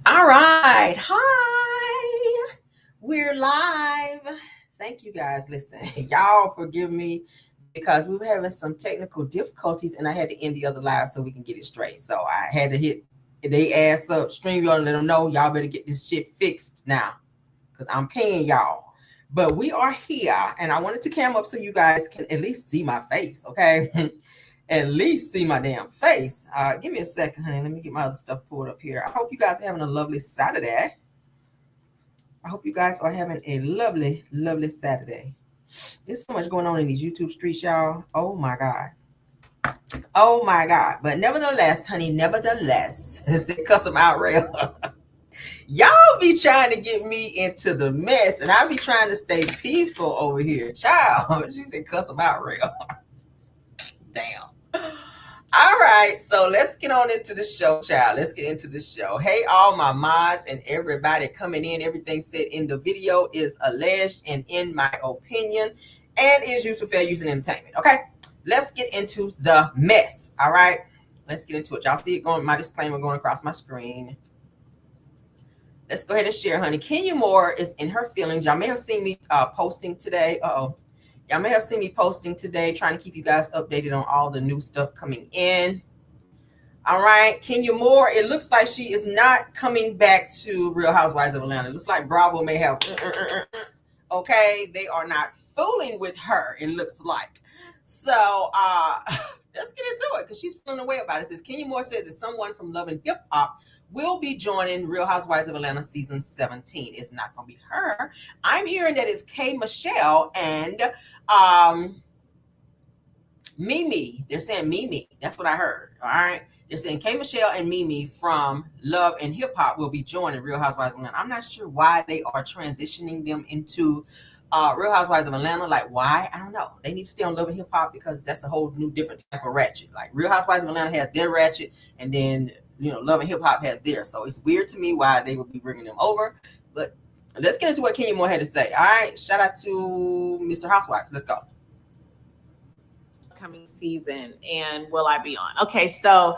All right. Hi. We're live. Thank you guys. Listen, y'all forgive me because we were having some technical difficulties and I had to end the other live so we can get it straight. So I had to hit they ass up, stream y'all, and let them know y'all better get this shit fixed now because I'm paying y'all. But we are here and I wanted to cam up so you guys can at least see my face, okay? At least see my damn face. Give me a second, honey. Let me get my other stuff pulled up here. I hope you guys are having a lovely Saturday. I hope you guys are having a lovely, lovely Saturday. There's so much going on in these YouTube streets, y'all. Oh my God. Oh my God. But nevertheless, honey, nevertheless, because I'm out real. Y'all be trying to get me into the mess, and I be trying to stay peaceful over here. Child, she said, cuss them out real. Damn. All right, so let's get on into the show, child. Let's get into the show. Hey, all my mods and everybody coming in. Everything said in the video is alleged and in my opinion and is used for fair use and entertainment. Okay, let's get into the mess. All right, let's get into it. Y'all see it going, my disclaimer going across my screen. Let's go ahead and share, honey. Kenya Moore is in her feelings. Y'all may have seen me posting today. Y'all may have seen me posting today, trying to keep you guys updated on all the new stuff coming in. All right, Kenya Moore, it looks like she is not coming back to Real Housewives of Atlanta. It looks like Bravo may have, okay, they are not fooling with her, it looks like. So let's get into it because she's feeling away about it. It says, Kenya Moore says that someone from Love and Hip Hop will be joining Real Housewives of Atlanta season 17. It's not going to be her. I'm hearing that it's K. Michelle and Mimi. They're saying Mimi. That's what I heard. All right. They're saying K. Michelle and Mimi from Love and Hip Hop will be joining Real Housewives of Atlanta. I'm not sure why they are transitioning them into Real Housewives of Atlanta. Like, why? I don't know. They need to stay on Love and Hip Hop because that's a whole new different type of ratchet. Like, Real Housewives of Atlanta has their ratchet, and then, you know, Love and Hip Hop has theirs. So it's weird to me why they would be bringing them over. But let's get into what Kenya Moore had to say. All right. Shout out to Mr. Housewives. Let's go. Coming season, and will I be on? Okay, so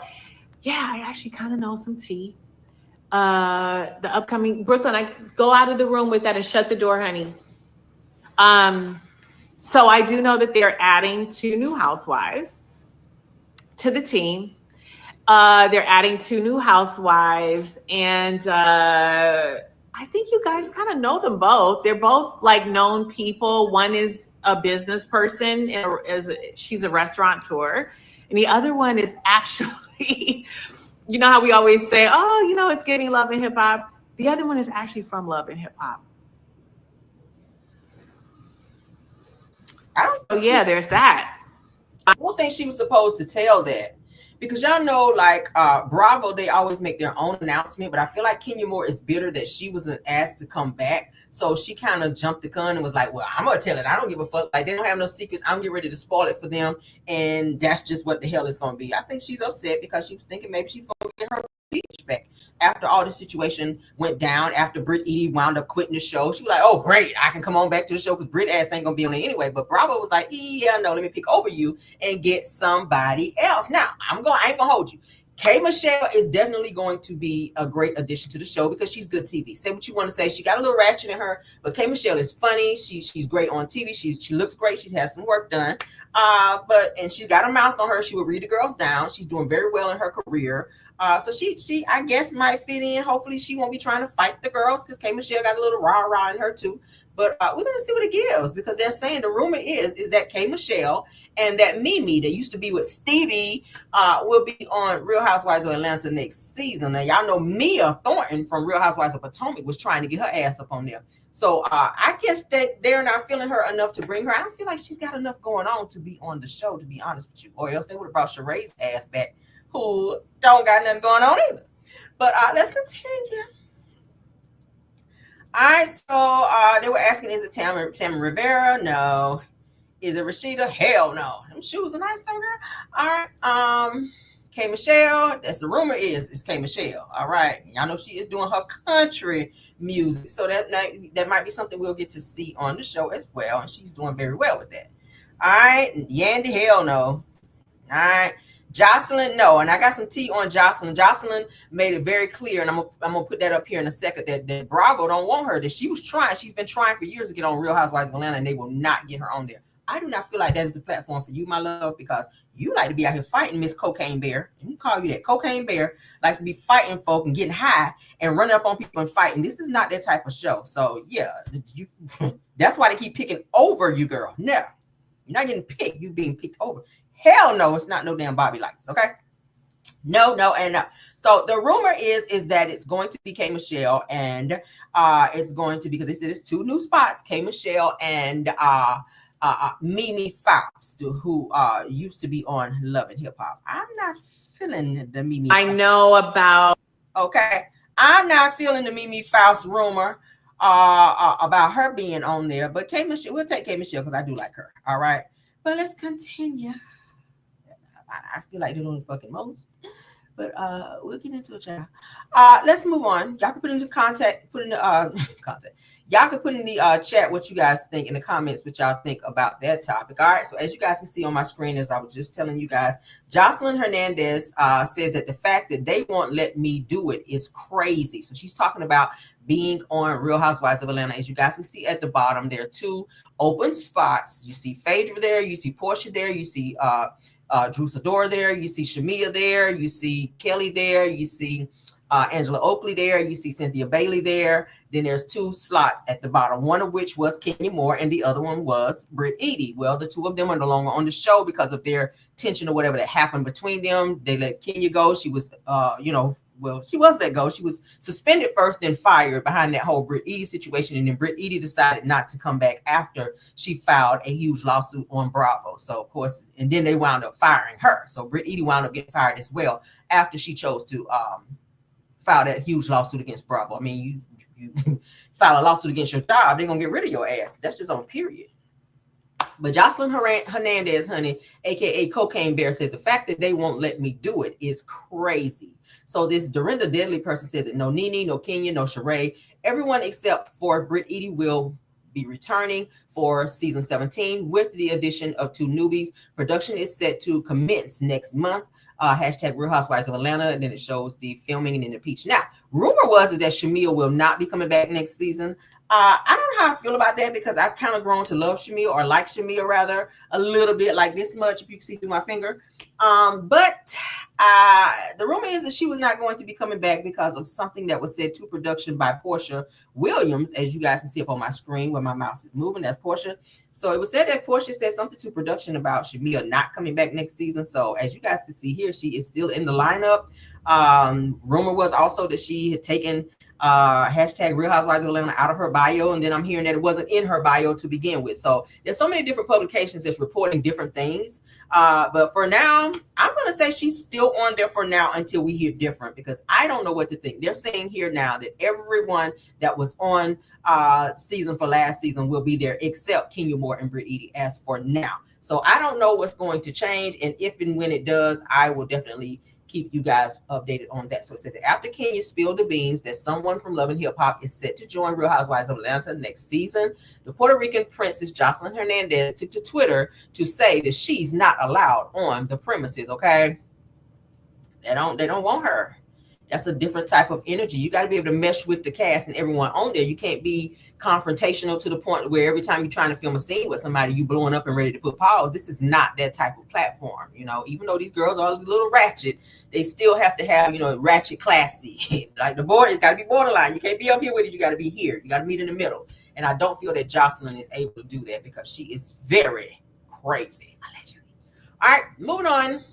yeah, I actually kind of know some tea. The upcoming Brooklyn, I go out of the room with that and shut the door, honey. So I do know that they're adding 2 new housewives to the team. They're adding 2 new housewives, and I think you guys kind of know them both. They're both like known people. One is a business person, she's a restaurateur, and the other one is actually, you know how we always say, oh, you know, it's getting Love and Hip Hop. The other one is actually from Love and Hip Hop. So yeah, there's that. I don't think she was supposed to tell that. Because y'all know, like, Bravo, they always make their own announcement. But I feel like Kenya Moore is bitter that she wasn't asked to come back. So she kind of jumped the gun and was like, well, I'm going to tell it. I don't give a fuck. Like, they don't have no secrets. I'm getting ready to spoil it for them. And that's just what the hell it's going to be. I think she's upset because she was thinking maybe she's going to get her speech back. After all the situation went down, after Britt Edie wound up quitting the show, she was like, oh, great, I can come on back to the show because Britt ass ain't going to be on it anyway. But Bravo was like, yeah, no, let me pick over you and get somebody else. Now, I ain't going to hold you. K. Michelle is definitely going to be a great addition to the show because she's good TV. Say what you want to say. She got a little ratchet in her, but K. Michelle is funny. She's great on TV. She looks great. She has some work done. And she's got a mouth on her. She will read the girls down. She's doing very well in her career. So she I guess might fit in. Hopefully she won't be trying to fight the girls because K. Michelle got a little rah-rah in her too. But we're going to see what it gives because they're saying the rumor is that K. Michelle and that Mimi that used to be with Stevie will be on Real Housewives of Atlanta next season. Now, y'all know Mia Thornton from Real Housewives of Potomac was trying to get her ass up on there. So I guess that they're not feeling her enough to bring her. I don't feel like she's got enough going on to be on the show, to be honest with you. Or else they would have brought Sheree's ass back, who don't got nothing going on either. But let's continue. All right, so they were asking, is it Tammy Rivera? No. Is it Rashida? Hell no. Them shoes are nice, girl. All right. K. Michelle, that's the rumor is K. Michelle. All right. Y'all know she is doing her country music. So that might be something we'll get to see on the show as well. And she's doing very well with that. All right. Yandy, hell no. All right. Jocelyn, no, and I got some tea on Jocelyn. Jocelyn made it very clear, and I'm gonna put that up here in a second, that Bravo don't want her. That she was trying, she's been trying for years to get on Real Housewives of Atlanta, and they will not get her on there. I do not feel like that is the platform for you, my love, because you like to be out here fighting Miss Cocaine Bear. And you call you that. Cocaine Bear likes to be fighting folk and getting high and running up on people and fighting. This is not that type of show. So yeah, you, that's why they keep picking over you, girl. No, you're not getting picked. You being picked over. Hell no, it's not no damn Bobby Lights, okay? No, and no. So the rumor is that it's going to be K Michelle, and it's going to be, because they said it's 2 new spots, K Michelle and Mimi Faust, who used to be on Love and Hip Hop. I'm not feeling the Mimi. I know about. Okay, I'm not feeling the Mimi Faust rumor about her being on there, but K Michelle, we'll take K Michelle because I do like her. All right, but let's continue. I feel like they're doing the fucking most, but we'll get into it, child. Let's move on. Y'all can put in the contact, put in the contact. Y'all can put in the chat what you guys think in the comments, what y'all think about that topic. All right. So as you guys can see on my screen, as I was just telling you guys, Jocelyn Hernandez says that the fact that they won't let me do it is crazy. So she's talking about being on Real Housewives of Atlanta. As you guys can see at the bottom, there are 2 open spots. You see Phaedra there, you see Portia there, you see Drew Sidora there, you see Shamia there, you see Kelly there, you see Angela Oakley there, you see Cynthia Bailey there. Then there's 2 slots at the bottom, one of which was Kenya Moore and the other one was Britt Eady. Well, the 2 of them are no longer on the show because of their tension or whatever that happened between them. They let Kenya go. She was, she was let go. She was suspended first, then fired behind that whole Britt Eady situation. And then Britt Eady decided not to come back after she filed a huge lawsuit on Bravo. So, of course, and then they wound up firing her. So Britt Eady wound up getting fired as well after she chose to file that huge lawsuit against Bravo. I mean, you file a lawsuit against your job, they're going to get rid of your ass. That's just on period. But Jocelyn Hernandez, honey, a.k.a. Cocaine Bear, says the fact that they won't let me do it is crazy. So this Dorinda Deadly person says that no Nene, no Kenya, no Sheree, everyone except for Britt Eady will be returning for season 17 with the addition of 2 newbies. Production is set to commence next month. Hashtag Real Housewives of Atlanta, and then it shows the filming and then the peach. Now, rumor is that Shamia will not be coming back next season. I don't know how I feel about that because I've kind of grown to love Shamia, or like Shamia rather, a little bit, like this much, if you can see through my finger. But the rumor is that she was not going to be coming back because of something that was said to production by Portia Williams, as you guys can see up on my screen where my mouse is moving. That's Portia. So it was said that Portia said something to production about Shamia not coming back next season. So as you guys can see here, she is still in the lineup. Rumor was also that she had taken hashtag Real Housewives of Atlanta out of her bio, and then I'm hearing that it wasn't in her bio to begin with. So there's so many different publications that's reporting different things. But for now, I'm gonna say she's still on there for now until we hear different, because I don't know what to think. They're saying here now that everyone that was on season for last season will be there except Kenya Moore and Britt Eady as for now. So I don't know what's going to change, and if and when it does, I will definitely keep you guys updated on that. So it says that after Kenya spilled the beans that someone from Love and Hip Hop is set to join Real Housewives of Atlanta next season, the Puerto Rican princess Jocelyn Hernandez took to Twitter to say that she's not allowed on the premises. Okay, they don't want her. That's a different type of energy. You got to be able to mesh with the cast and everyone on there. You can't be confrontational to the point where every time you're trying to film a scene with somebody, you blowing up and ready to put pause. This is not that type of platform. You know, even though these girls are a little ratchet, they still have to have, ratchet classy. Like the border, it's got to be borderline. You can't be up here with it. You got to be here. You got to meet in the middle. And I don't feel that Jocelyn is able to do that because she is very crazy. All right, moving on.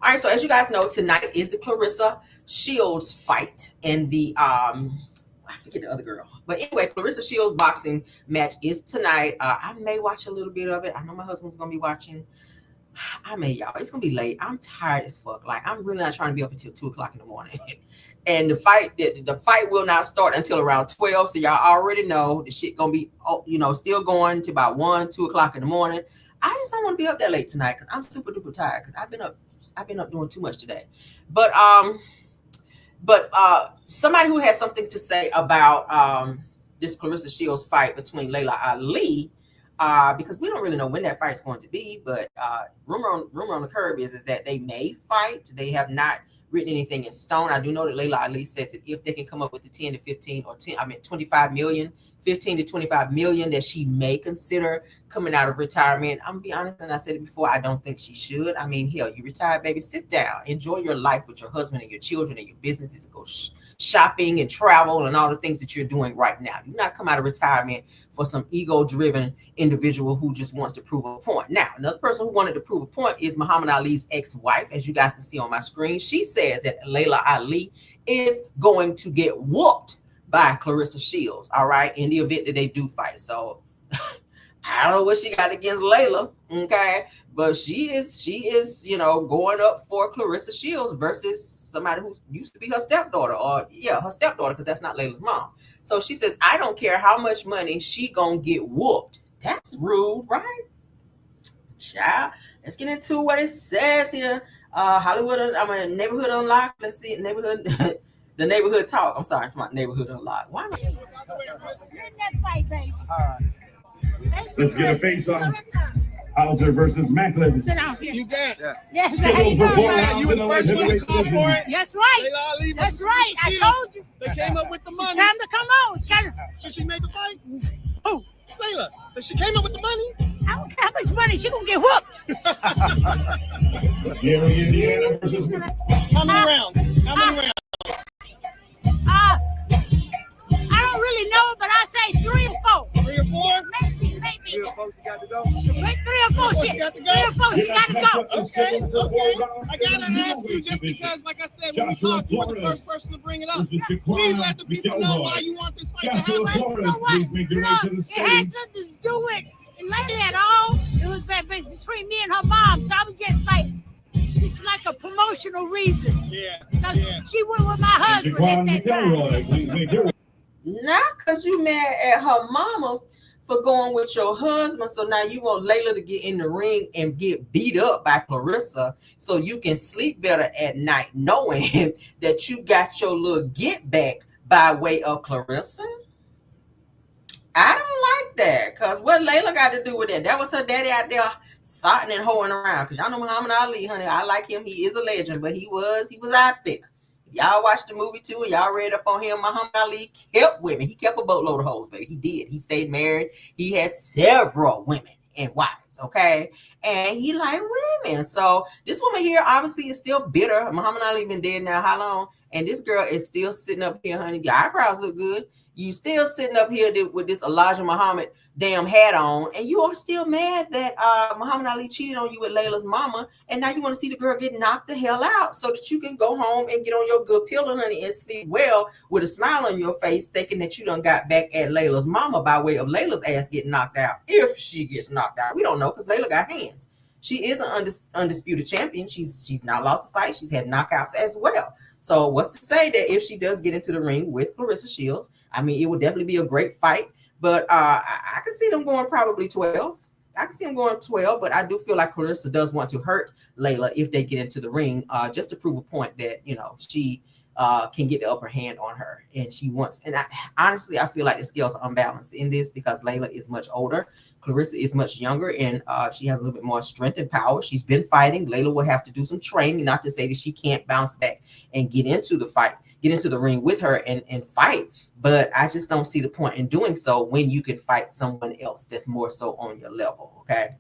All right, so as you guys know, tonight is the Clarissa Shields fight and the I forget the other girl, but anyway, Clarissa Shields boxing match is tonight. I may watch a little bit of it. I know my husband's gonna be watching. Y'all, it's gonna be late. I'm tired as fuck. Like, I'm really not trying to be up until 2:00 in the morning. And the fight will not start until around 12. So y'all already know the shit gonna be still going to about 1-2 in the morning. I just don't want to be up that late tonight because I'm super duper tired because I've been up doing too much today. But somebody who has something to say about this Clarissa Shields fight between Layla Ali because we don't really know when that fight is going to be. But rumor on the curb is that they may fight. They have not written anything in stone. I do know that Layla Ali said that if they can come up with the 10 to 15 or 25 million, 15 to 25 million that she may consider coming out of retirement. I'm gonna be honest, and I said it before, I don't think she should. I mean, hell, you retired, baby, sit down, enjoy your life with your husband and your children and your businesses, and go shopping and travel and all the things that you're doing right now. Do not come out of retirement for some ego-driven individual who just wants to prove a point. Now, another person who wanted to prove a point is Muhammad Ali's ex-wife. As you guys can see on my screen, she says that Layla Ali is going to get whooped by Clarissa Shields, all right, in the event that they do fight. So I don't know what she got against Layla, okay, but she is, you know, going up for Clarissa Shields versus somebody who used to be her stepdaughter, or her stepdaughter, because that's not Layla's mom. So she says, I don't care how much money, she gonna get whooped. That's rude, right? Child, let's get into what it says here. Hollywood, Neighborhood Unlocked. Let's see, neighborhood, the neighborhood talk. I'm sorry, my Neighborhood Unlocked. Why am I? All right. Let's get a face on. Hauser versus Macklin. Sit down here. You got it. Yes, how you doing? You were the first one to call for it. That's right. Layla Ali That's versus right. I Shields. told you. They came up with the It's money. time to come on. It's time to, So she made the fight? Who? Layla. So she came up with the money? I don't care how much money. She gonna get whooped. Gary, Indiana versus How many rounds? How many rounds? I don't really know, but I say 3 or 4. 3 or 4? Maybe. 3 or 4 she got to go? 3 or 4. She Shit. got to go? 3 or 4. She gotta go. Okay. I gotta ask you, just because, like I said, when we talked, you were the first person to bring it up. Please let the people know why you want this fight to happen. You know what? It has nothing to do with Layla at all. It was between me and her mom. So I was just like, it's like a promotional reason. Yeah. She went with my husband at that time. Not because you mad at her mama for going with your husband. So now you want Layla to get in the ring and get beat up by Clarissa so you can sleep better at night knowing that you got your little get back by way of Clarissa. I don't like that, because what Layla got to do with that? That was her daddy out there thoughting and hoeing around. Because y'all know Muhammad Ali, honey. I like him. He is a legend, but he was out there. Y'all watched the movie too, and y'all read up on him. Muhammad Ali kept women. He kept a boatload of hoes, baby. He did. He stayed married. He had several women and wives, okay? And he liked women. So this woman here obviously is still bitter. Muhammad Ali been dead now how long? And this girl is still sitting up here, honey. Your eyebrows look good. You still sitting up here with this Elijah Muhammad damn hat on, and you are still mad that Muhammad Ali cheated on you with Layla's mama, and now you want to see the girl get knocked the hell out so that you can go home and get on your good pillow, honey, and sleep well with a smile on your face, thinking that you done got back at Layla's mama by way of Layla's ass getting knocked out. If she gets knocked out, we don't know, because Layla got hands. She is an undisputed champion. She's not lost a fight. She's had knockouts as well. So what's to say that if she does get into the ring with Clarissa Shields, I mean, it would definitely be a great fight. But I can see them going probably 12. I can see them going 12, but I do feel like Clarissa does want to hurt Layla if they get into the ring, just to prove a point that, you know, she can get the upper hand on her. And she wants, and honestly, I feel like the scales are unbalanced in this, because Layla is much older. Clarissa is much younger, and she has a little bit more strength and power. She's been fighting. Layla would have to do some training, not to say that she can't bounce back and get into the fight, get into the ring with her and fight. But I just don't see the point in doing so when you can fight someone else that's more so on your level, okay?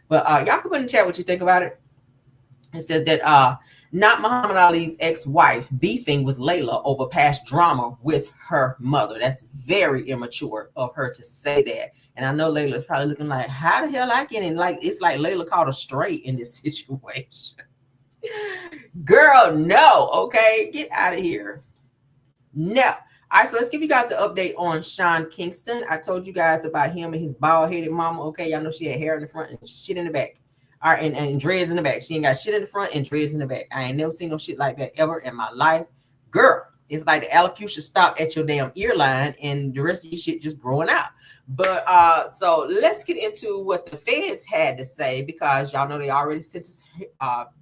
But y'all can put in the chat what you think about it. It says that not Muhammad Ali's ex-wife beefing with Layla over past drama with her mother. That's very immature of her to say that. And I know Layla's probably looking like, how the hell I get in? Like, it's like Layla caught her straight in this situation. Girl, no, okay? Get out of here. No. All right, so let's give you guys the update on Sean Kingston. I told you guys about him and his bald-headed mama. Okay, y'all know she had hair in the front and shit in the back. All right, and dreads in the back. She ain't got shit in the front and dreads in the back. I ain't never seen no shit like that ever in my life. Girl, it's like the alopecia stopped at your damn ear line and the rest of your shit just growing out. But so let's get into what the feds had to say, because y'all know they already sentenced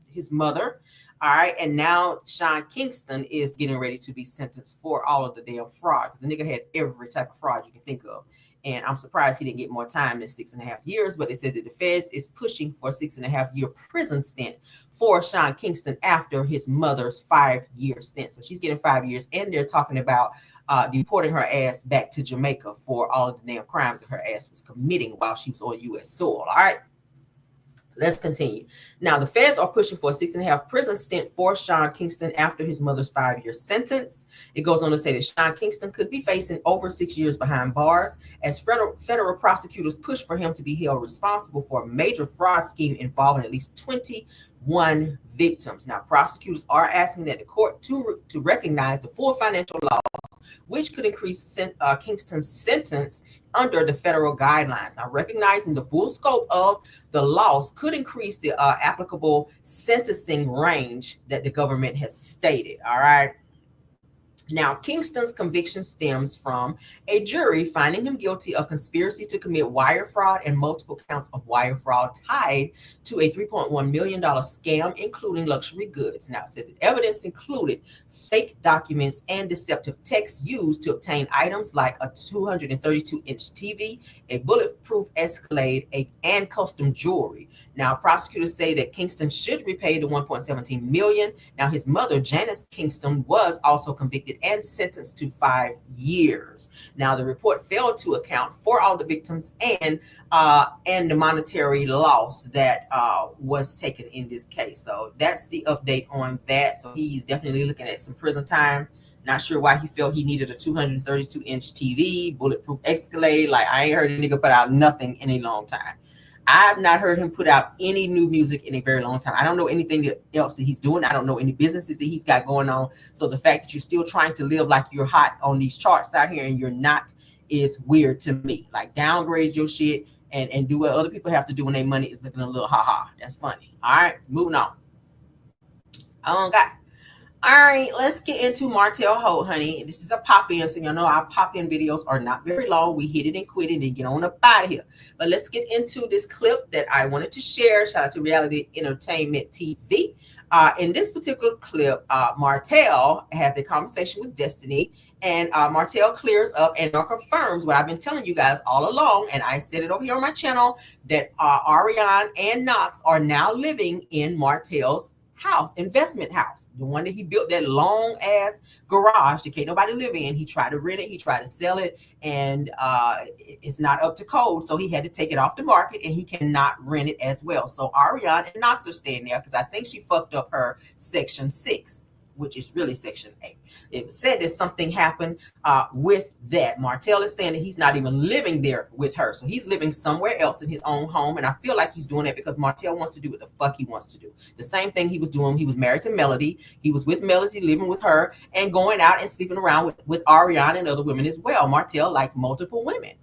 his mother All right, and now Sean Kingston is getting ready to be sentenced for all of the damn fraud, because the nigga had every type of fraud you can think of. And I'm surprised he didn't get more time than 6.5 years, but they said that the feds is pushing for a 6.5 year prison stint for Sean Kingston after his mother's 5-year stint. So she's getting 5 years, and they're talking about deporting her ass back to Jamaica for all of the damn crimes that her ass was committing while she was on U.S. soil. All right. Let's continue. Now, the feds are pushing for a 6.5 prison stint for Sean Kingston after his mother's 5-year sentence. It goes on to say that Sean Kingston could be facing over 6 years behind bars as federal prosecutors push for him to be held responsible for a major fraud scheme involving at least 21 victims. Now, prosecutors are asking that the court to recognize the full financial loss, which could increase Kingston's sentence under the federal guidelines. Now, recognizing the full scope of the loss could increase the applicable sentencing range that the government has stated. All right. Now, Kingston's conviction stems from a jury finding him guilty of conspiracy to commit wire fraud and multiple counts of wire fraud tied to a $3.1 million scam, including luxury goods. Now, it says that evidence included fake documents and deceptive text used to obtain items like a 232-inch TV, a bulletproof Escalade, and custom jewelry. Now, prosecutors say that Kingston should repay the $1.17 million. Now, his mother, Janice Kingston, was also convicted and sentenced to 5 years. Now, the report failed to account for all the victims and the monetary loss that was taken in this case. So that's the update on that. So he's definitely looking at some prison time. Not sure why he felt he needed a 232-inch TV, bulletproof Escalade. Like, I ain't heard a nigga put out nothing in a long time. I've not heard him put out any new music in a very long time. I don't know anything else that he's doing. I don't know any businesses that he's got going on. So the fact that you're still trying to live like you're hot on these charts out here and you're not is weird to me. Like, downgrade your shit and do what other people have to do when their money is looking a little ha-ha. That's funny. All right, moving on. All right, let's get into Martell Holt, honey. This is a pop-in, so y'all know our pop-in videos are not very long. We hit it and quit it and get on up out of here. But let's get into this clip that I wanted to share. Shout out to Reality Entertainment TV. In this particular clip, Martell has a conversation with Destiny, and Martell clears up and confirms what I've been telling you guys all along, and I said it over here on my channel, that Ariane and Knox are now living in Martell's house, investment house, the one that he built, that long ass garage that can't nobody live in. He tried to rent it, he tried to sell it, and it's not up to code, so he had to take it off the market, and he cannot rent it as well. So Ariane and Knox are staying there because I think she fucked up her Section 6, which is really Section 8. It was said that something happened with that. Martell is saying that he's not even living there with her. So he's living somewhere else in his own home. And I feel like he's doing it because Martell wants to do what the fuck he wants to do. The same thing he was doing. He was married to Melody. He was with Melody, living with her, and going out and sleeping around with Ariane and other women as well. Martell likes multiple women.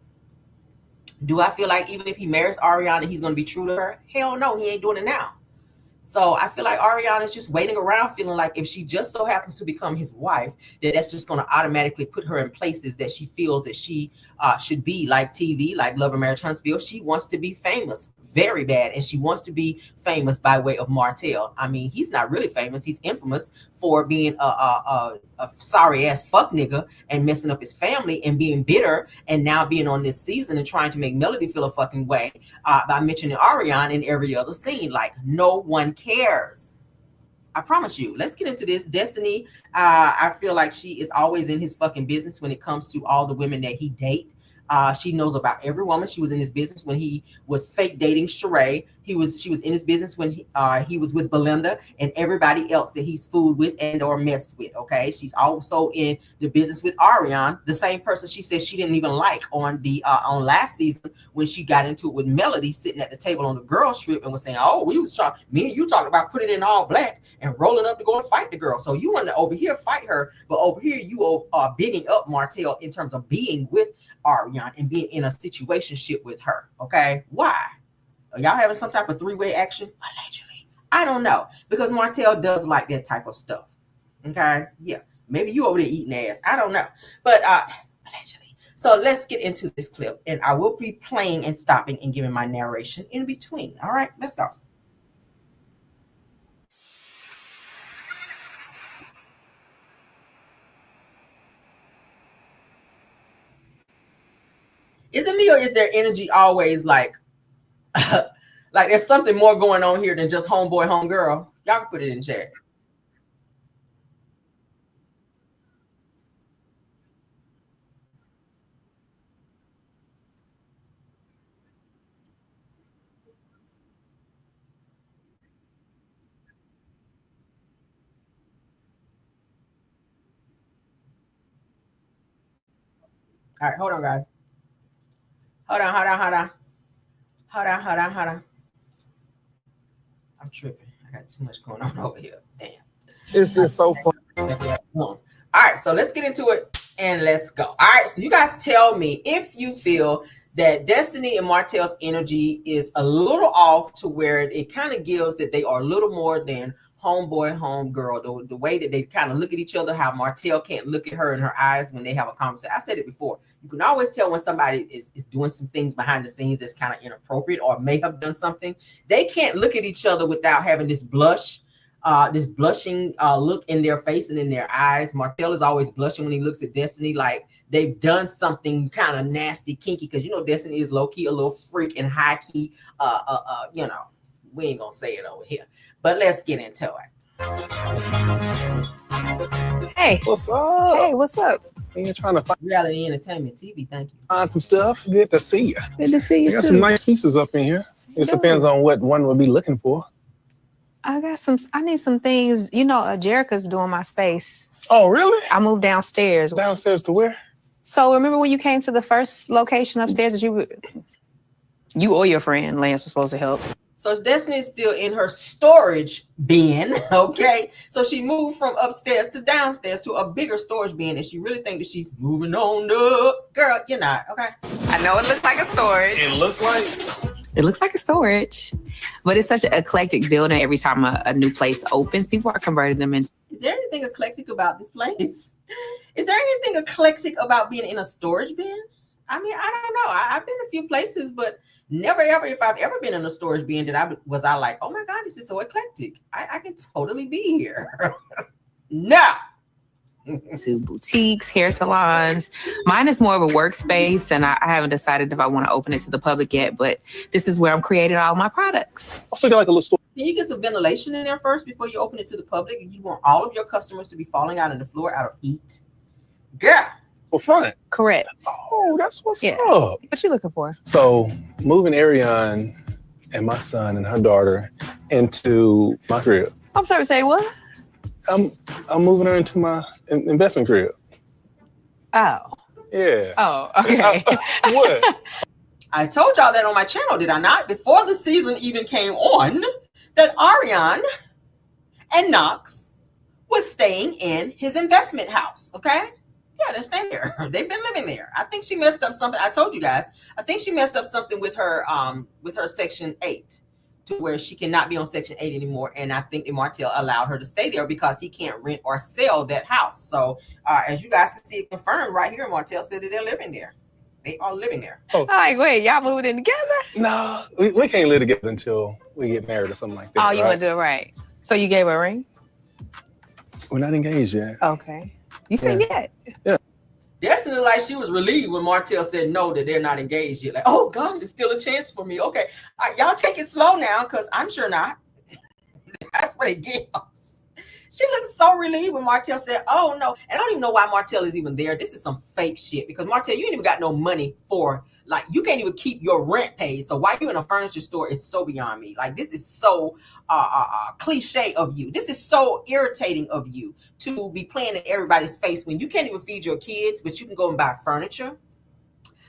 Do I feel like even if he marries Ariane, he's going to be true to her? Hell no, he ain't doing it now. So I feel like Ariane is just waiting around, feeling like if she just so happens to become his wife, that's just going to automatically put her in places that she feels that she should be, like TV, like Love and Marriage Huntsville. She wants to be famous very bad, and she wants to be famous by way of Martell. I mean, he's not really famous. He's infamous for being a sorry ass fuck nigga and messing up his family and being bitter, and now being on this season and trying to make Melody feel a fucking way by mentioning Ariane in every other scene. Like, no one cares. I promise you. Let's get into this. Destiny, I feel like she is always in his fucking business when it comes to all the women that he date. She knows about every woman. She was in his business when he was fake dating Sheree. She was in his business when he was with Belinda and everybody else that he's fooled with and or messed with. Okay, she's also in the business with Ariane, the same person she said she didn't even like on the on last season when she got into it with Melody, sitting at the table on the girls trip and was saying, "Oh, we was talking. Me and you talked about putting in all black and rolling up to go and fight the girl. So you want to over here fight her, but over here you are bigging up Martell in terms of being with Ariane and being in a situationship with her." Okay, why? Are y'all having some type of three-way action? Allegedly. I don't know, because Martell does like that type of stuff. Okay, yeah, maybe you over there eating ass. I don't know, but allegedly. So let's get into this clip, and I will be playing and stopping and giving my narration in between. All right, let's go. Is it me or is their energy always like like there's something more going on here than just homeboy, homegirl? Y'all can put it in chat. All right, hold on, guys. Hold on. I'm tripping. I got too much going on over here. Damn. It's just so fun. All right, so let's get into it and let's go. All right, so you guys tell me if you feel that Destiny and Martell's energy is a little off to where it kind of gives that they are a little more than homeboy, homegirl. The way that they kind of look at each other, how Martell can't look at her in her eyes when they have a conversation. I said it before. You can always tell when somebody is doing some things behind the scenes that's kind of inappropriate or may have done something. They can't look at each other without having this blushing look in their face and in their eyes. Martell is always blushing when he looks at Destiny like they've done something kind of nasty, kinky, because Destiny is low-key a little freak and high-key. We ain't gonna say it over here, but let's get into it. Hey, what's up? Hey, what's up? You're trying to find Reality entertainment TV. Thank you. find some stuff. Good to see you. Good to see you got too. some nice pieces up in here. It just depends on what one would be looking for. I need some things. Jerica's doing my space. Oh, really? I moved downstairs. Downstairs to where? So remember when you came to the first location upstairs that you or your friend Lance was supposed to help? So Destiny is still in her storage bin, okay? So she moved from upstairs to downstairs to a bigger storage bin, and she really thinks that she's moving on up. Girl, you're not, okay? I know it looks like a storage. It looks like. It looks like a storage, but it's such an eclectic building. Every time a new place opens, people are converting them into. Is there anything eclectic about this place? Is there anything eclectic about being in a storage bin? I mean, I don't know. I've been a few places, but never ever, if I've ever been in a storage bin, that I like, oh my God, this is so eclectic. I can totally be here. No. To boutiques, hair salons. Mine is more of a workspace, and I haven't decided if I want to open it to the public yet, but this is where I'm creating all my products. Also got like a little store. Can you get some ventilation in there first before you open it to the public? You want all of your customers to be falling out on the floor out of heat? Girl. For fun. Correct. Oh, that's what's Yeah. up. What you looking for? So moving Ariane and my son and her daughter into my crib. I'm sorry, say what? I'm moving her into my investment crib. Oh. Yeah. Oh, okay. What? I told y'all that on my channel, did I not? Before the season even came on, that Ariane and Knox was staying in his investment house, okay? Yeah, they're staying there. They've been living there. I think she messed up something. I told you guys. I think she messed up something with her Section 8 to where she cannot be on Section 8 anymore. And I think that Martell allowed her to stay there because he can't rent or sell that house. So as you guys can see it confirmed right here, Martell said that they're living there. They are living there. All right, wait, y'all moving in together? No, we can't live together until we get married or something like that. Oh, you want to do it right. So you gave her a ring? We're not engaged yet. Okay. You said yet. Yeah. Destiny, like she was relieved when Martell said no, that they're not engaged yet. Like, oh gosh, there's still a chance for me. Okay, y'all take it slow now, because I'm sure not. That's what it gives. She looked so relieved when Martell said, oh no. And I don't even know why Martell is even there. This is some fake shit, because Martell, you ain't even got no money for, like, you can't even keep your rent paid. So why you in a furniture store is so beyond me. Like, this is so cliche of you. This is so irritating of you to be playing in everybody's face when you can't even feed your kids, but you can go and buy furniture.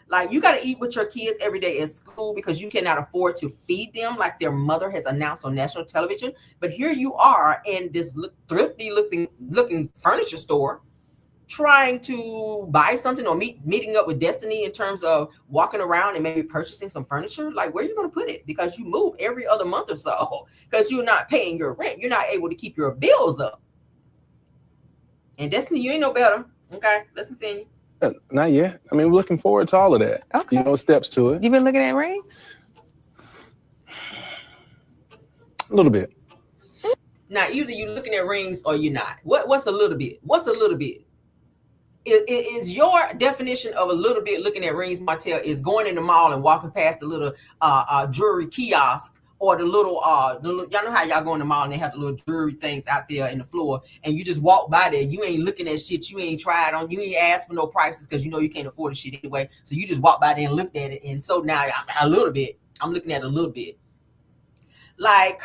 Like, you got to eat with your kids every day at school because you cannot afford to feed them like their mother has announced on national television. But here you are in this thrifty looking furniture store trying to buy something or meeting up with Destiny in terms of walking around and maybe purchasing some furniture. Like, where are you going to put it? Because you move every other month or so because you're not paying your rent. You're not able to keep your bills up. And Destiny, you ain't no better. Okay, let's continue. Not yet. I mean, we're looking forward to all of that. Okay. You know, steps to it. You been looking at rings? A little bit. Now, either you're looking at rings or you're not. What's a little bit? What's a little bit? Is your definition of a little bit looking at rings, Martell, is going in the mall and walking past the little jewelry kiosk, or the little y'all know how y'all go in the mall and they have the little jewelry things out there in the floor, and you just walk by there. You ain't looking at shit. You ain't tried on. You ain't asked for no prices because you know you can't afford the shit anyway. So you just walk by there and looked at it. And so now I'm looking at it a little bit. Like,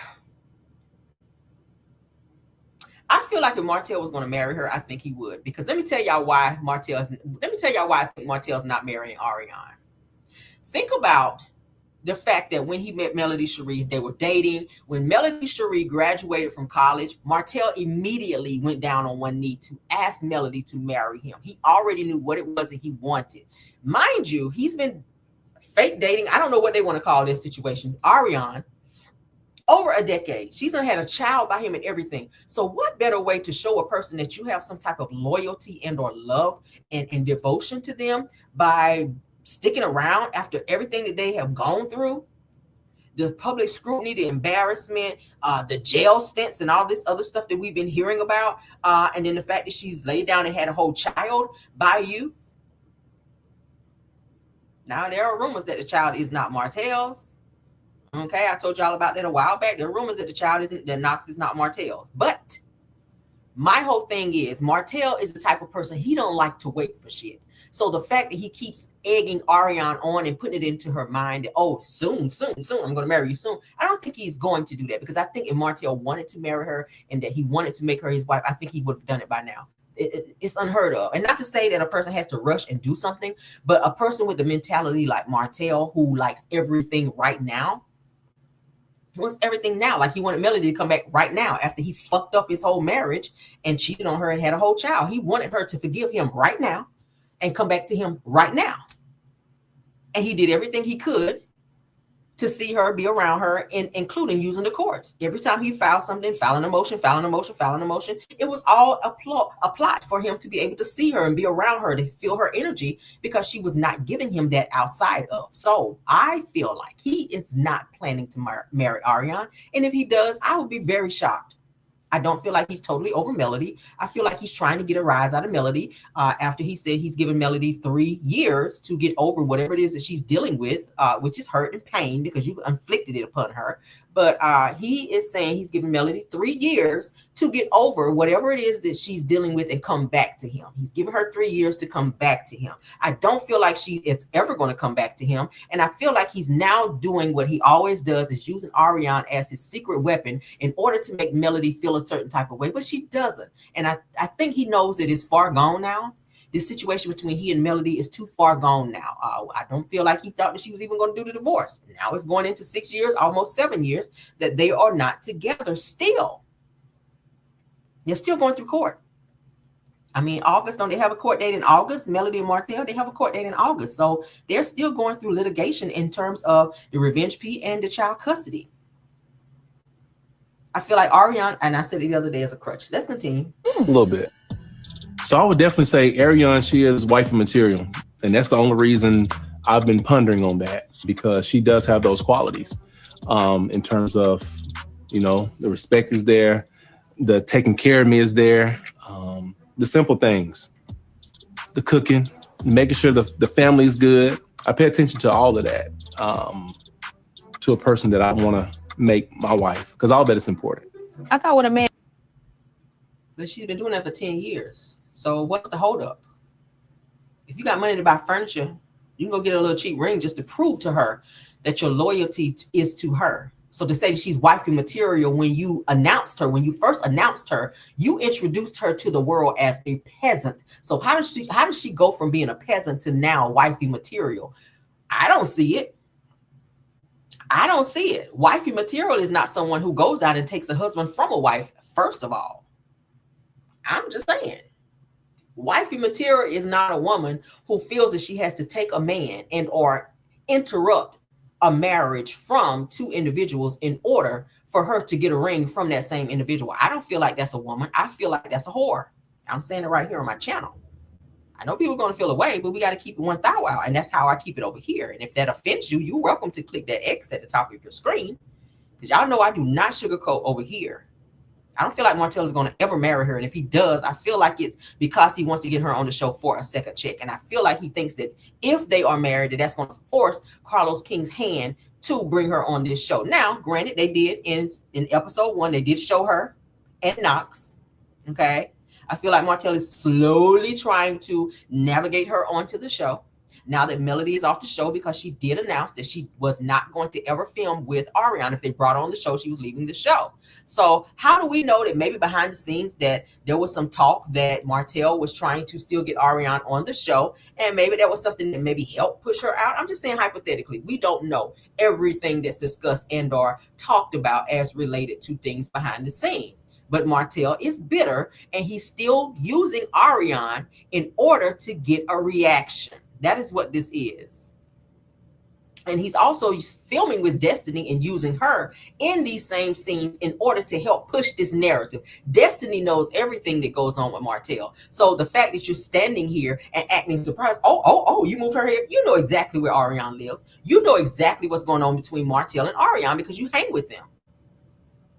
I feel like if Martell was going to marry her, I think he would. Because let me tell y'all why I think Martell's not marrying Ariane. Think about the fact that when he met Melody Cherie, they were dating. When Melody Cherie graduated from college, Martell immediately went down on one knee to ask Melody to marry him. He already knew what it was that he wanted. Mind you, he's been fake dating. I don't know what they want to call this situation. Ariane, over a decade. She's had a child by him and everything. So what better way to show a person that you have some type of loyalty and or love and devotion to them by sticking around after everything that they have gone through? The public scrutiny, the embarrassment, the jail stints, and all this other stuff that we've been hearing about. And then the fact that she's laid down and had a whole child by you. Now there are rumors that the child is not Martell's. Okay, I told y'all about that a while back. There are rumors that the child isn't, that Knox is not Martell's. But my whole thing is, Martell is the type of person, he don't like to wait for shit. So the fact that he keeps egging Ariane on and putting it into her mind that, oh, soon, I'm going to marry you soon. I don't think he's going to do that, because I think if Martell wanted to marry her and that he wanted to make her his wife, I think he would have done it by now. It's unheard of. And not to say that a person has to rush and do something, but a person with a mentality like Martell, who likes everything right now, he wants everything now. Like, he wanted Melody to come back right now after he fucked up his whole marriage and cheated on her and had a whole child. He wanted her to forgive him right now and come back to him right now. And he did everything he could to see her, be around her, including using the courts. Every time he filed something, filing a motion, it was all a plot for him to be able to see her and be around her, to feel her energy, because she was not giving him that outside of. So I feel like he is not planning to marry Ariane. And if he does, I would be very shocked. I don't feel like he's totally over Melody. I feel like he's trying to get a rise out of Melody after he said he's given Melody 3 years to get over whatever it is that she's dealing with, which is hurt and pain because you inflicted it upon her. But he is saying he's giving Melody 3 years to get over whatever it is that she's dealing with and come back to him. He's giving her 3 years to come back to him. I don't feel like she is ever going to come back to him. And I feel like he's now doing what he always does, is using Ariane as his secret weapon in order to make Melody feel a certain type of way, but she doesn't. And I think he knows that it's far gone now. This situation between he and Melody is too far gone now. I don't feel like he thought that she was even going to do the divorce. Now it's going into 6 years, almost 7 years, that they are not together still. They're still going through court. I mean, August, don't they have a court date in August? Melody and Martell, they have a court date in August. So they're still going through litigation in terms of the revenge P and the child custody. I feel like Ariane, and I said it the other day, as a crutch. Let's continue. A little bit. So I would definitely say Ariane, she is wifey material. And that's the only reason I've been pondering on that, because she does have those qualities in terms of, the respect is there, the taking care of me is there, the simple things, the cooking, making sure the family is good. I pay attention to all of that to a person that I want to make my wife, because all that is important. I thought with a man. But she's been doing that for 10 years. So what's the holdup? If you got money to buy furniture, you can go get a little cheap ring just to prove to her that your loyalty is to her. So to say that she's wifey material, when you first announced her, you introduced her to the world as a peasant. So how does she go from being a peasant to now wifey material? I don't see it. Wifey material is not someone who goes out and takes a husband from a wife, first of all. I'm just saying. Wifey material is not a woman who feels that she has to take a man and or interrupt a marriage from two individuals in order for her to get a ring from that same individual. I don't feel like that's a woman. I feel like that's a whore. I'm saying it right here on my channel. I know people are going to feel away, but we got to keep it 1,000 out. And that's how I keep it over here. And if that offends you, you're welcome to click that X at the top of your screen, because y'all know I do not sugarcoat over here. I don't feel like Martell is going to ever marry her. And if he does, I feel like it's because he wants to get her on the show for a second check. And I feel like he thinks that if they are married, that's going to force Carlos King's hand to bring her on this show. Now, granted, they did in episode 1, they did show her and Knox. Okay. I feel like Martell is slowly trying to navigate her onto the show. Now that Melody is off the show, because she did announce that she was not going to ever film with Ariana. If they brought her on the show, she was leaving the show. So how do we know that maybe behind the scenes that there was some talk that Martell was trying to still get Ariana on the show, and maybe that was something that maybe helped push her out? I'm just saying hypothetically. We don't know everything that's discussed and or talked about as related to things behind the scene. But Martell is bitter, and he's still using Ariana in order to get a reaction. That is what this is. And he's also filming with Destiny and using her in these same scenes in order to help push this narrative. Destiny knows everything that goes on with Martell. So the fact that you're standing here and acting surprised, you moved her here. You know exactly where Ariana lives. You know exactly what's going on between Martell and Ariana because you hang with them.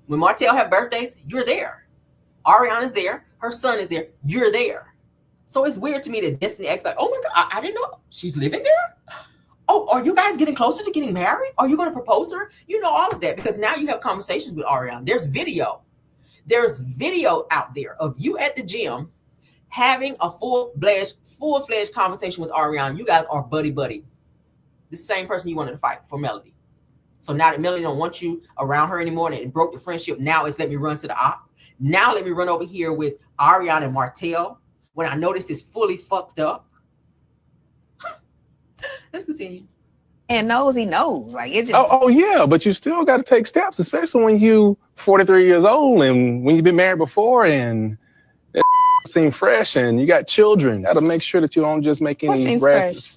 When Martell have birthdays, you're there. Ariana's there. Her son is there. You're there. So it's weird to me that Destiny acts like, oh my God, I didn't know she's living there. Oh, are you guys getting closer to getting married? Are you going to propose to her? You know all of that because now you have conversations with Ariana. There's video. There's video out there of you at the gym having a full-fledged conversation with Ariana. You guys are buddy-buddy. The same person you wanted to fight for Melody. So now that Melody don't want you around her anymore and it broke the friendship, now it's let me run to the op. Now let me run over here with Ariana and Martell. When I notice it's fully fucked up. Let's continue. And knows he knows. Like it just oh yeah, but you still got to take steps, especially when you 43 years old and when you've been married before and that seem fresh and you got children. Got to make sure that you don't just make any rash.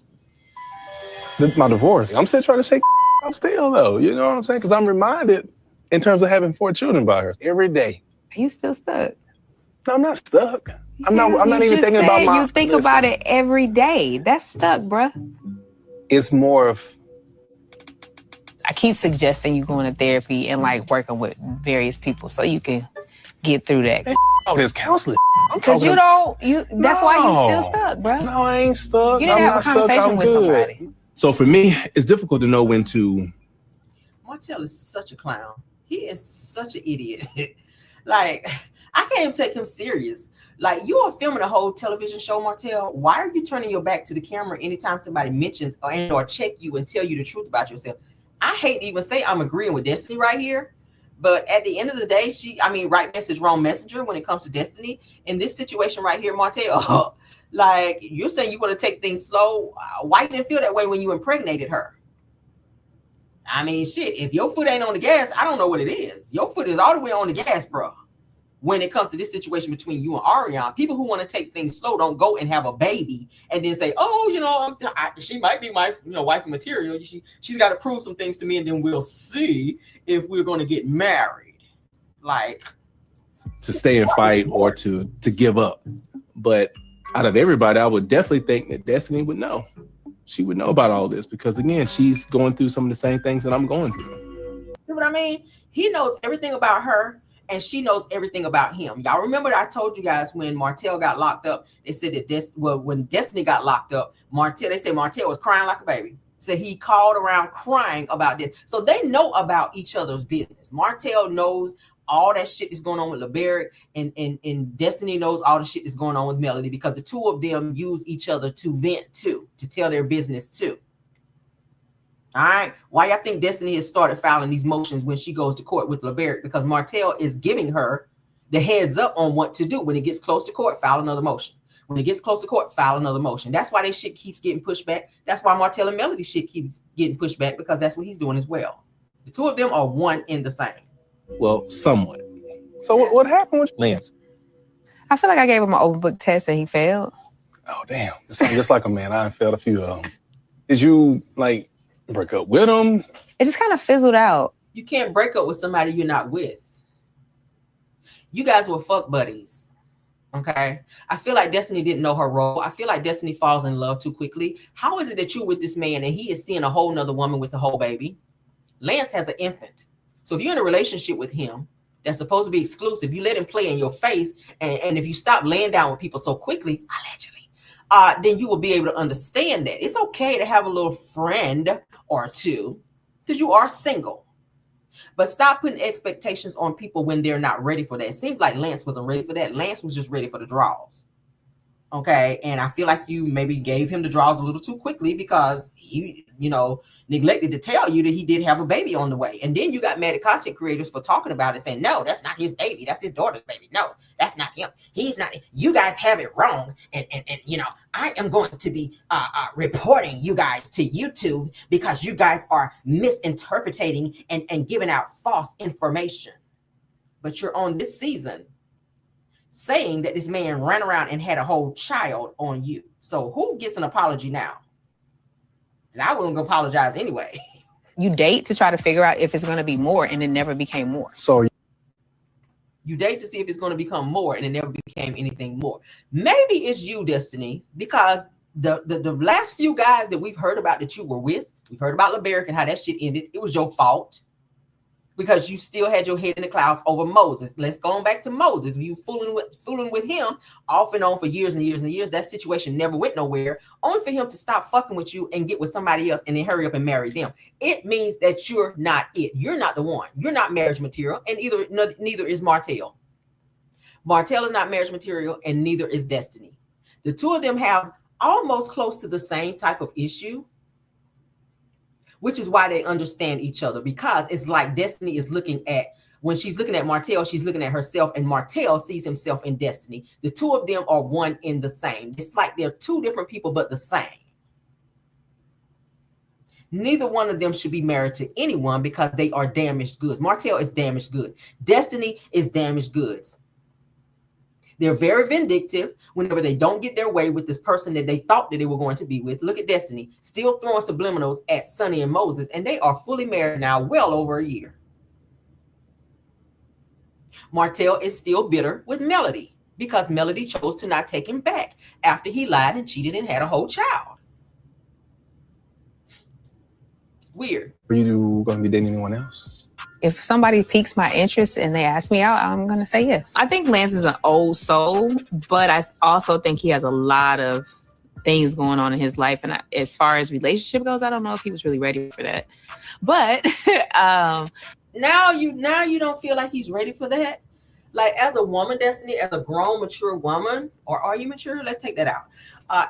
My divorce. I'm still trying to shake up still though. You know what I'm saying? Because I'm reminded in terms of having 4 children by her every day. Are you still stuck? No, I'm not stuck. I'm not even thinking about my. You think about it every day. That's stuck, bruh. It's more of. I keep suggesting you going to therapy and like working with various people so you can get through that. Oh, there's counseling. Because that's why you still stuck, bruh. No, I ain't stuck. You didn't have a conversation with somebody. So for me, it's difficult to know when to. Martell is such a clown. He is such an idiot. Like, I can't even take him serious. Like, you are filming a whole television show, Martell. Why are you turning your back to the camera anytime somebody mentions or check you and tell you the truth about yourself? I hate to even say I'm agreeing with Destiny right here, but at the end of the day, right message, wrong messenger when it comes to Destiny. In this situation right here, Martell, like, you're saying you want to take things slow. Why you didn't feel that way when you impregnated her? I mean, shit, if your foot ain't on the gas, I don't know what it is. Your foot is all the way on the gas, bro. When it comes to this situation between you and Ariana, people who want to take things slow don't go and have a baby and then say, oh, she might be my wife material. She's got to prove some things to me and then we'll see if we're going to get married. Like, to stay and fight or to give up. But out of everybody, I would definitely think that Destiny would know. She would know about all this because, again, she's going through some of the same things that I'm going through. See what I mean? He knows everything about her and she knows everything about him. Y'all remember that I told you guys when Martell got locked up, they said that when Destiny got locked up, they said Martell was crying like a baby. So he called around crying about this. So they know about each other's business. Martell knows all that shit is going on with LeBaric and Destiny knows all the shit that's going on with Melody because the two of them use each other to vent to tell their business too. All right. Why y'all think Destiny has started filing these motions when she goes to court with LeBaric? Because Martell is giving her the heads up on what to do. When it gets close to court, file another motion. When it gets close to court, file another motion. That's why that shit keeps getting pushed back. That's why Martell and Melody shit keeps getting pushed back because that's what he's doing as well. The two of them are one in the same. Well, somewhat. So what happened with Lance? I feel like I gave him an open book test and he failed. Oh, damn. Just like a man. I failed a few of them. Did you, break up with him? It just kind of fizzled out. You can't break up with somebody you're not with. You guys were fuck buddies. Okay? I feel like Destiny didn't know her role. I feel like Destiny falls in love too quickly. How is it that you're with this man and he is seeing a whole nother woman with a whole baby? Lance has an infant. So if you're in a relationship with him, that's supposed to be exclusive, you let him play in your face, and if you stop laying down with people so quickly, allegedly, then you will be able to understand that it's okay to have a little friend or two because you are single. But stop putting expectations on people when they're not ready for that. It seems like Lance wasn't ready for that. Lance was just ready for the draws. Okay, and I feel like you maybe gave him the draws a little too quickly because he, neglected to tell you that he did have a baby on the way. And then you got mad at content creators for talking about it, saying, no, that's not his baby. That's his daughter's baby. No, that's not him. He's not. You guys have it wrong. And I am going to be reporting you guys to YouTube because you guys are misinterpreting and giving out false information. But you're on this season saying that this man ran around and had a whole child on you. So who gets an apology now? I wasn't going to apologize anyway. You date to try to figure out if it's going to be more, and it never became more. So you date to see if it's going to become more, and it never became anything more. Maybe it's you, Destiny, because the last few guys that we've heard about that you were with, we've heard about LeBerick and how that shit ended. It was your fault. Because you still had your head in the clouds over Moses. Let's go back to Moses. You fooling with him off and on for years and years and years. That situation never went nowhere. Only for him to stop fucking with you and get with somebody else and then hurry up and marry them. It means that you're not it. You're not the one. You're not marriage material, and neither is Martell. Martell is not marriage material, and neither is Destiny. The two of them have almost close to the same type of issue, which is why they understand each other, because it's like Destiny is when she's looking at Martell, she's looking at herself, and Martell sees himself in Destiny. The two of them are one in the same. It's like they're two different people, but the same. Neither one of them should be married to anyone because they are damaged goods. Martell is damaged goods. Destiny is damaged goods. They're very vindictive whenever they don't get their way with this person that they thought that they were going to be with. Look at Destiny, still throwing subliminals at Sonny and Moses, and they are fully married now, well over a year. Martell is still bitter with Melody because Melody chose to not take him back after he lied and cheated and had a whole child. Weird. Are you going to be dating anyone else? If somebody piques my interest and they ask me out, I'm going to say yes. I think Lance is an old soul, but I also think he has a lot of things going on in his life. And as far as relationship goes, I don't know if he was really ready for that. But now you don't feel like he's ready for that? Like as a woman, Destiny, as a grown, mature woman, or are you mature? Let's take that out.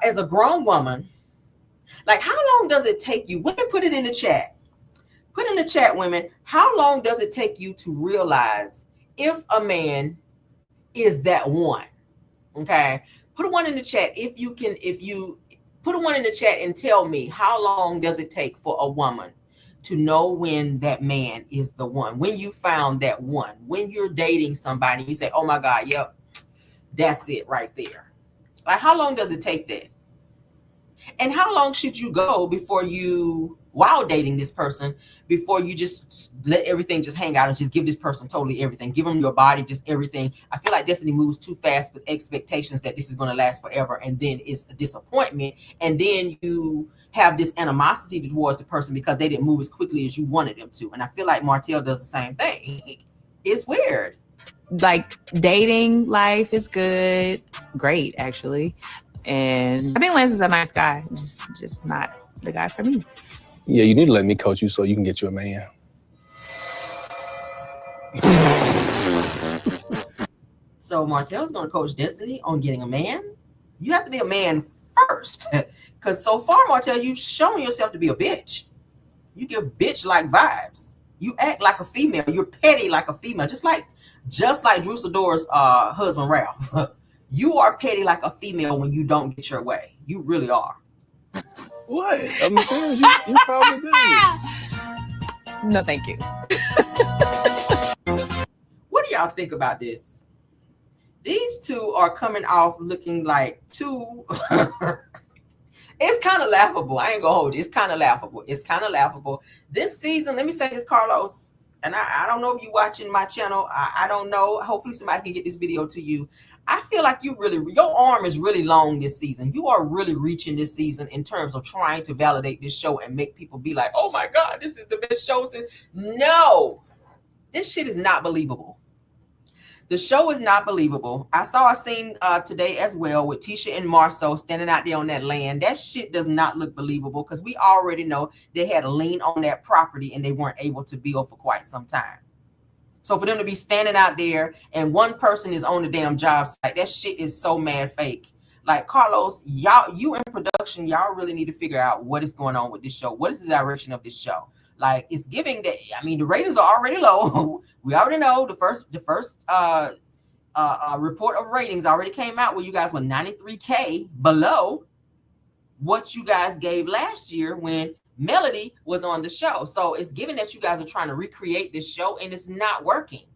As a grown woman, like how long does it take you? Women, put it in the chat. Put in the chat, women, how long does it take you to realize if a man is that one? Okay. Put a one in the chat if you put a one in the chat and tell me how long does it take for a woman to know when that man is the one, when you found that one, when you're dating somebody, you say, oh my God, yep, that's it right there. Like how long does it take that? And how long should you go before you, while dating this person, before you just let everything just hang out and just give this person totally everything? Give them your body, just everything. I feel like Destiny moves too fast with expectations that this is going to last forever. And then it's a disappointment. And then you have this animosity towards the person because they didn't move as quickly as you wanted them to. And I feel like Martell does the same thing. It's weird. Like dating life is good. Great, actually. And I think Lance is a nice guy, just not the guy for me. Yeah, you need to let me coach you so you can get you a man. So Martell's going to coach Destiny on getting a man? You have to be a man first. Because so far, Martell, you've shown yourself to be a bitch. You give bitch-like vibes. You act like a female. You're petty like a female. Just like Drew Sidor's husband, Ralph. You are petty like a female when you don't get your way. You really are. What? I'm serious. You probably do. No, thank you. What do y'all think about this? These two are coming off looking like two. It's kind of laughable. I ain't gonna hold you. It's kind of laughable. It's kind of laughable. This season, let me say this, Carlos, and I don't know if you're watching my channel. I don't know. Hopefully somebody can get this video to you. I feel like your arm is really long this season. You are really reaching this season in terms of trying to validate this show and make people be like, oh my God, this is the best show since. No, this shit is not believable. The show is not believable. I saw a scene today as well with Tisha and Marceau standing out there on that land. That shit does not look believable because we already know they had a lien on that property and they weren't able to build for quite some time. So for them to be standing out there and one person is on the damn job site, that shit is so mad fake. Like, Carlos, you in production, y'all really need to figure out what is going on with this show. What is the direction of this show? Like, it's giving that, I mean, the ratings are already low. We already know the first report of ratings already came out where you guys were 93K below what you guys gave last year when Melody was on the show. So it's given that you guys are trying to recreate this show and it's not working.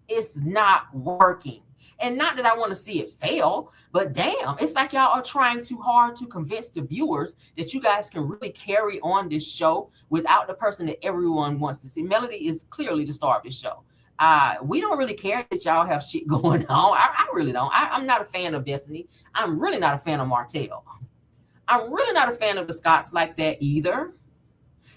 It's not working. And not that I want to see it fail, but damn, it's like y'all are trying too hard to convince the viewers that you guys can really carry on this show without the person that everyone wants to see. Melody is clearly the star of this show. We don't really care that y'all have shit going on. I really don't. I'm not a fan of Destiny. I'm really not a fan of Martell. I'm really not a fan of the Scotts like that either.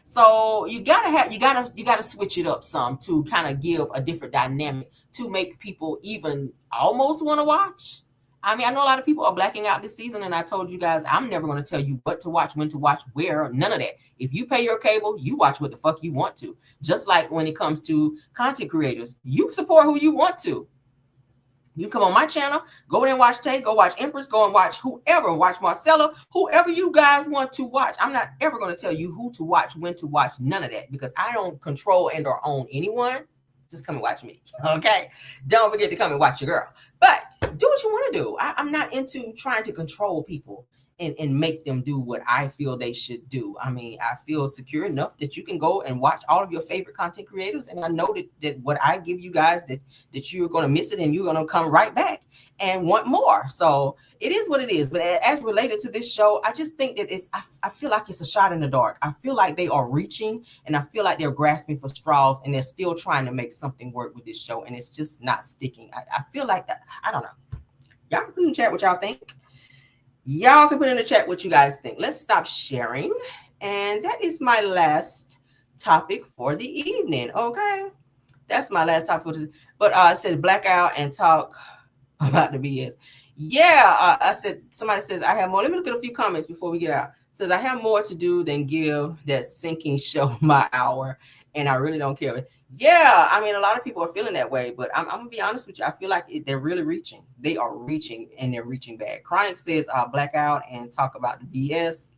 So you gotta switch it up some to kind of give a different dynamic to make people even almost want to watch. I mean, I know a lot of people are blacking out this season, and I told you guys I'm never going to tell you what to watch, when to watch, where, none of that. If you pay your cable, you watch what the fuck you want to. Just like when it comes to content creators, you support who you want to. You come on my channel, go in and watch Tay, go watch Empress, go and watch whoever, watch Marcella, whoever you guys want to watch. I'm not ever going to tell you who to watch, when to watch, none of that, because I don't control and or own anyone. Just come and watch me, okay? Don't forget to come and watch your girl. But do what you want to do. I'm not into trying to control people and make them do what I feel they should do. I mean, I feel secure enough that you can go and watch all of your favorite content creators. And I know that what I give you guys, that you're going to miss it and you're going to come right back and want more. So it is what it is. But as related to this show, I just think that I feel like it's a shot in the dark. I feel like they are reaching and I feel like they're grasping for straws and they're still trying to make something work with this show. And it's just not sticking. I feel like that. I don't know. Y'all can put in the chat what y'all think. Y'all can put in the chat what you guys think. Let's stop sharing. And that is my last topic for the evening. Okay. That's my last topic for this. But I said blackout and talk about the BS. Yeah. I said, somebody says I have more. Let me look at a few comments before we get out. It says I have more to do than give that sinking show my hour. And I really don't care. Yeah, I mean, a lot of people are feeling that way, but I'm gonna be honest with you. I feel like they're really reaching. They are reaching, and they're reaching back. Chronic says blackout and talk about the BS.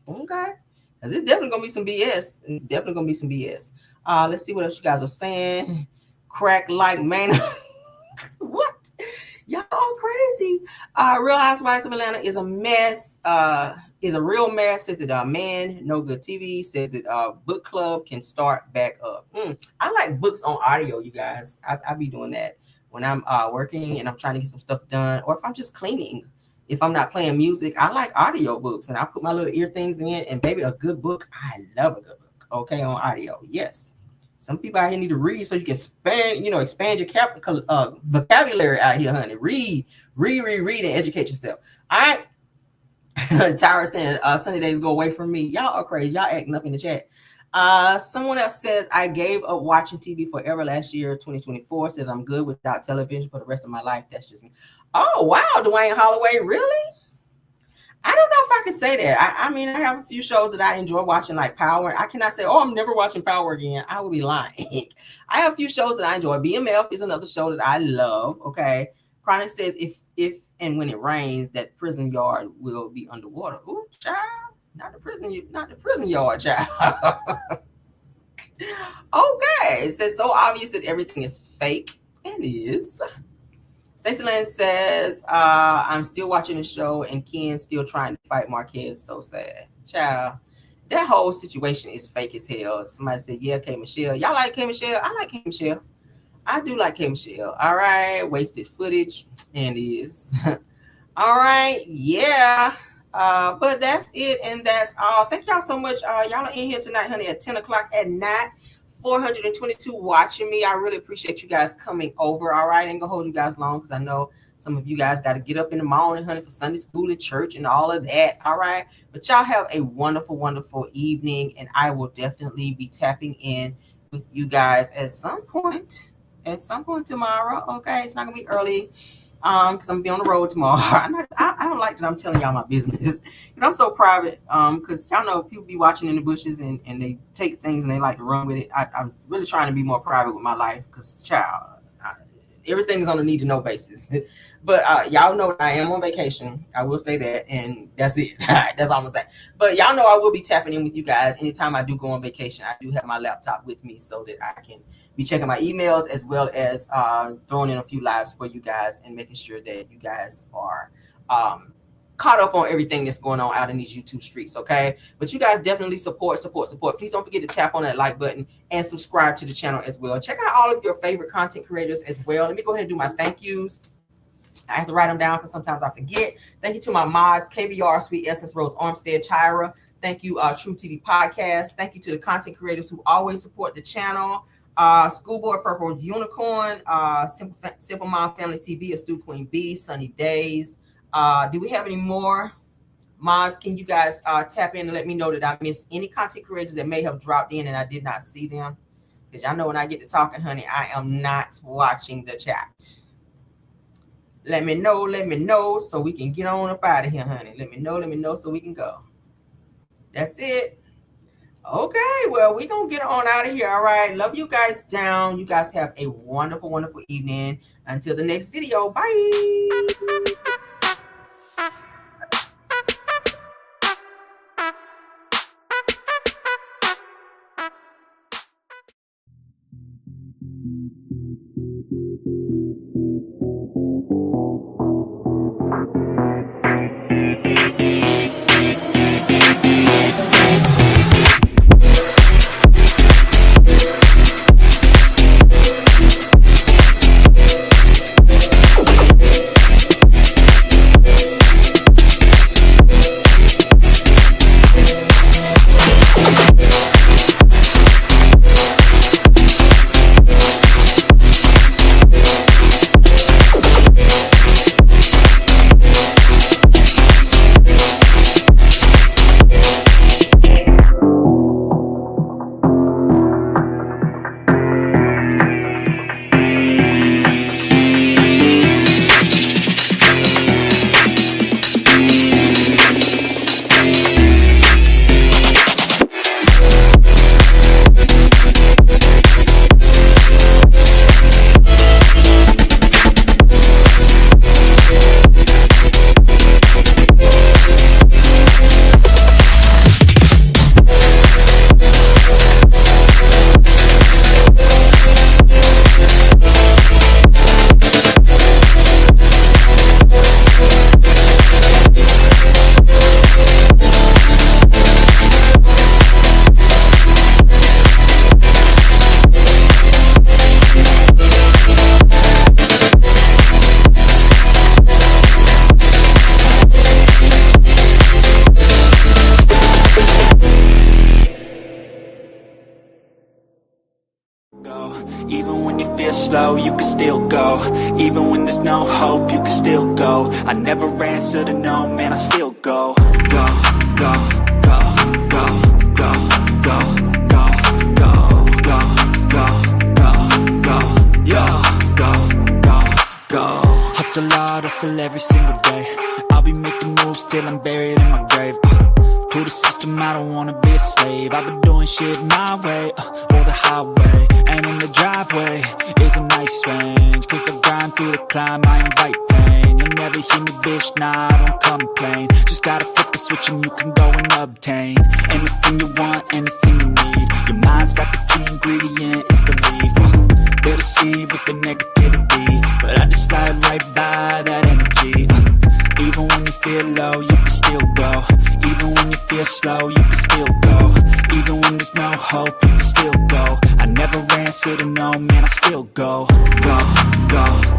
Okay, because it's definitely gonna be some BS. It's definitely gonna be some BS. Let's see what else you guys are saying. Crack like man. What? Y'all crazy. Real Housewives of Atlanta is a mess. Is a real mess. Says it man, no good TV. Says it book club can start back up. I like books on audio, you guys. I be doing that when I'm working and I'm trying to get some stuff done, or if I'm just cleaning. If I'm not playing music, I like audio books, and I put my little ear things in. And baby, a good book. I love a good book. Okay, on audio. Yes. Some people out here need to read so you can expand your vocabulary out here, honey. Read, and educate yourself. All right. Tyra saying sunny days go away from me. Y'all are crazy. Y'all acting up in the chat. Someone else says I gave up watching TV forever last year. 2024 says I'm good without television for the rest of my life. That's just me. Oh wow, Dwayne Holloway, really? I don't know if I can say that. I mean, I have a few shows that I enjoy watching, like Power. I cannot say, oh, I'm never watching Power again. I would be lying. I have a few shows that I enjoy. BMF is another show that I love. Okay. Chronic says if and when it rains, that prison yard will be underwater. Ooh, child. Not the prison yard, child. Okay. It says so obvious that everything is fake. And is. Stacey Lynn says, I'm still watching the show and Ken still trying to fight Marquez. So sad. Child, that whole situation is fake as hell. Somebody said, yeah, K. Michelle. Y'all like K. Michelle? I like K. Michelle. I do like K. Michelle. All right. Wasted footage. And is. All right. Yeah. But that's it. And that's all. Thank y'all so much. Y'all are in here tonight, honey, at 10 o'clock at night. 422 watching me. I really appreciate you guys coming over. All right. I ain't gonna hold you guys long because I know some of you guys got to get up in the morning, honey, for Sunday school and church and all of that. All right. But y'all have a wonderful, wonderful evening. And I will definitely be tapping in with you guys at some point at some point tomorrow. Okay, it's not gonna be early. Because I'm gonna be on the road tomorrow. I don't like that I'm telling y'all my business because I'm so private. Because y'all know people be watching in the bushes and they take things and they like to run with it. I'm really trying to be more private with my life because, child, everything is on a need to know basis. But y'all know I am on vacation. I will say that, and that's it. That's all I'm gonna say. But y'all know I will be tapping in with you guys anytime I do go on vacation. I do have my laptop with me so that I can be checking my emails as well as throwing in a few lives for you guys and making sure that you guys are caught up on everything that's going on out in these YouTube streets, okay? But you guys definitely support. Please don't forget to tap on that like button and subscribe to the channel as well. Check out all of your favorite content creators as well. Let me go ahead and do my thank yous. I have to write them down because sometimes I forget. Thank you to my mods, KBR, Sweet Essence, Rose Armstead, Tyra. Thank you, True TV Podcast. Thank you to the content creators who always support the channel. Schoolboy Purple Unicorn, Simple Mom Family TV, Astute Queen B, Sunny Days. Do we have any more? Mods, can you guys tap in and let me know that I missed any content creators that may have dropped in and I did not see them? Because y'all know when I get to talking, honey, I am not watching the chat. Let me know so we can get on up out of here, honey. Let me know so we can go. That's it. Okay, well, we're going to get on out of here, all right? Love you guys down. You guys have a wonderful, wonderful evening. Until the next video, bye. Even when you feel slow, you can still go. Even when there's no hope, you can still go. I never answer to no, man, I still go. Go, go, go, go, go, go, go, go, go, go, go, go, yo, go, go, go. Hustle hard, hustle every single day. I'll be making moves till I'm buried in my grave. To the system, I don't wanna be a slave. I've been doing shit my way, or the highway. And in the driveway is a nice range. Cause I grind through the climb, I invite pain. You'll never hear me, bitch, nah, I don't complain. Just gotta flip the switch and you can go and obtain anything you want, anything you need. Your mind's got the key ingredient, it's belief. They'll deceive with the negativity, but I just slide right by that energy. Even when you feel low, you can still go. Even when you feel slow, you can still go. Even when there's no hope, you can still go. I never answer to no, man, I still go. Go, go.